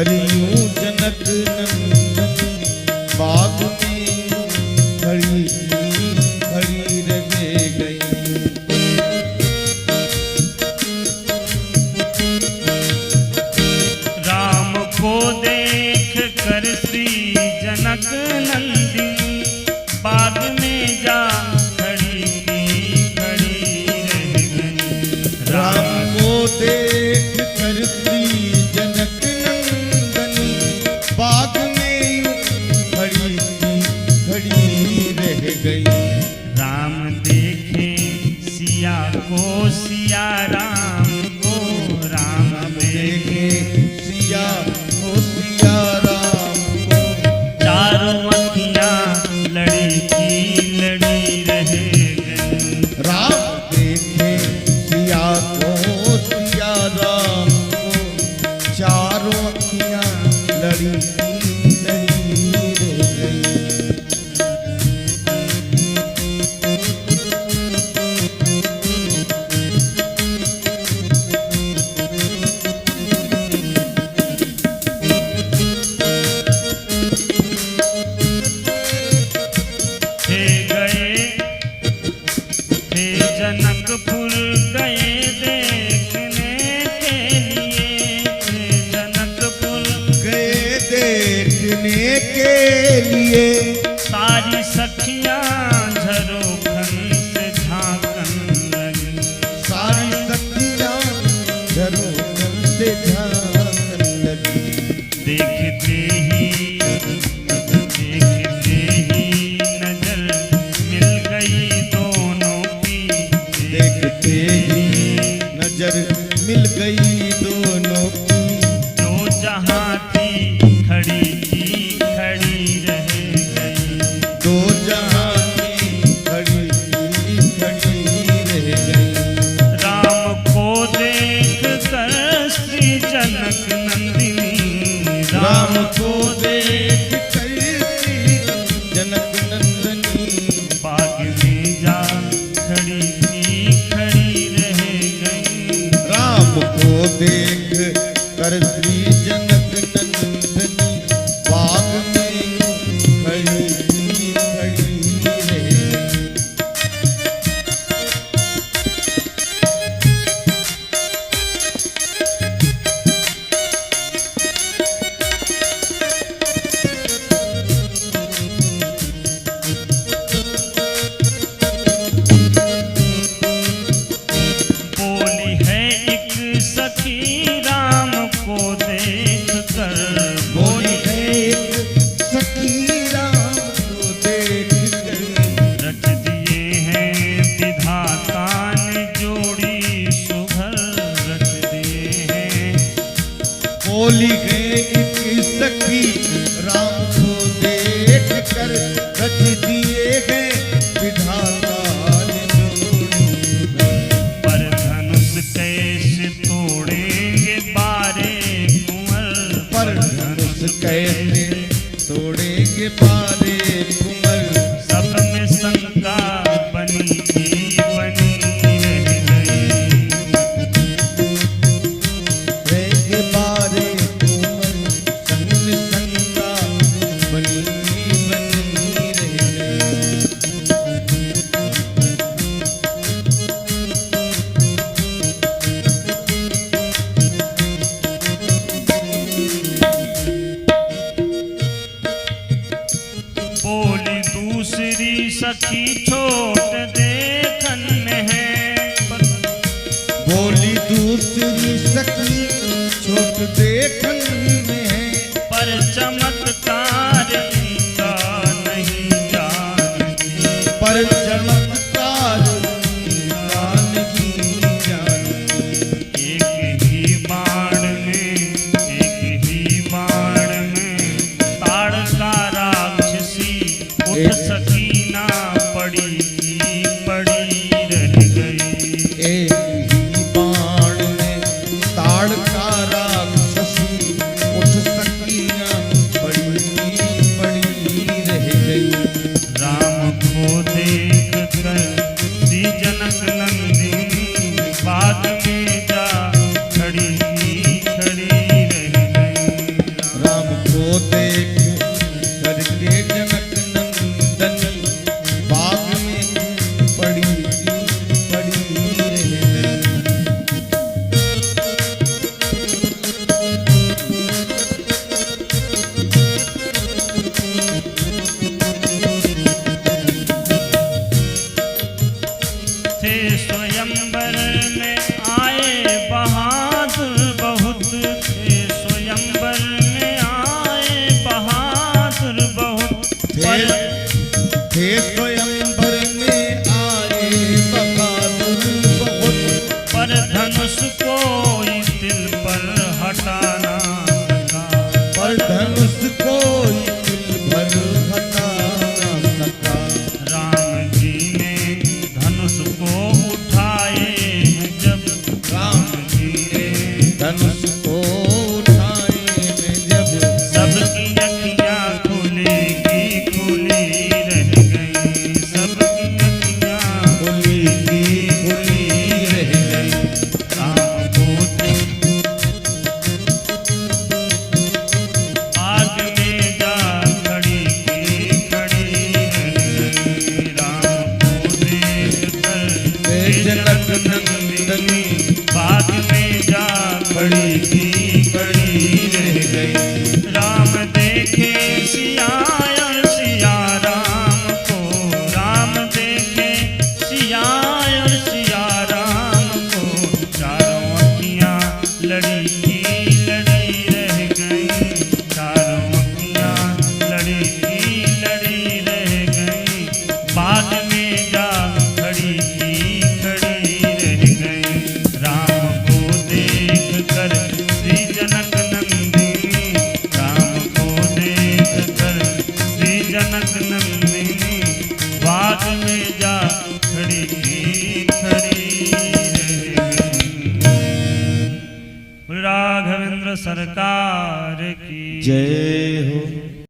परियों जनक नंदनी बाग में खड़ी खड़ी रह गई। राम को देख कर श्री जनक नंदिनी बाग में जा खड़ी रह गई। राम को देख कर श्री जनक नंदनी बाग में खड़ी रह गई। राम देखे सिया को सिया राम को राम देखे सिया को सिया राम को चारों अखियां लड़ी की लड़ी रह गई। राम देखे सिया को सिया राम को चारों अखियां लड़ी लड़ी रह गई। जनकपुर गए देखने के लिए, जनकपुर गए देखने के लिए सारी सखियां झरोखन से झांकन लगी। सारी सखियां झरोखन से झांकन लगी। देखते ही नजर मिल गई दोनों की। देखते ही नजर मिल गई दोनों की। जो जहां थी खड़ी रह गई। दो जहां की खड़ी रह गई। राम को देख कर श्री जनक नंदिनी राम को देख कर श्री जनक नंदनी बाग में जा खड़ी रह गई। राम को देख कर श्री जनक नंदनी बाग में खड़ी रह गई। बोली है एक सखी राम को देख कर। बोली है एक सखी राम को देख कर। रच दिए हैं विधाता ने जोड़ी सुघर रच दिए हैं। बोली है एक सखी राम को देख कर। रच दिए हैं विधाता ने जोड़ी। पर धनुष कैसे तोड़ेंगे बारे कुंवर। पर धनुष कैसे तोड़ेंगे बारे कुंवर। सब में शंका बनी रह गई। रहेंगे बारे कुंवर संग में शंका बनी रह गई। बोली दूसरी सखी छोट देखन में है। बोली दूसरी सखी छोट देखन में है। पर चमत्कार इनका नहीं जानती। पर चमत्कार इनका नहीं जानती। एक ही बाण में ताड़का राक्षसी उठ सकी ना पड़ी रह गई। एक ही बाण में ताड़का राक्षसी उठ सकी ना पड़ी थे स्वयंवर में आए बहादुर बहुत, पर धनुष कोई दिल पर हटा ना सका। पर धनुष कोई दिल भर हटा ना सका। राम जी ने धनुष को उठाए हैं जब, राम जी ने धनुष को उठाए में जब, सबकी अखियाँ खुली की खुली रह गई, सबकी अखियाँ खुली की खुली रह गई। राम को आग में जा खड़ी की खड़ी रह गई। राम को देख कर जनक नंदिनी बाग में जा खड़ी की खड़ी रह गई। राम देखे सिया और सिया राम को, राम देखे सिया और सिया राम को, चारों अखियाँ लड़ी की लड़ी रह गई, चारों अखियाँ लड़ी की लड़ी रह गई। बाग में जा खड़ी की खड़ी रह गई। राम को देख कर श्री जनक नंदिनी, राम को देख कर श्री जनक नंदिनी, बाग में जा खड़ी की खड़ी रह गई। राघवेंद्र सरकार की जय।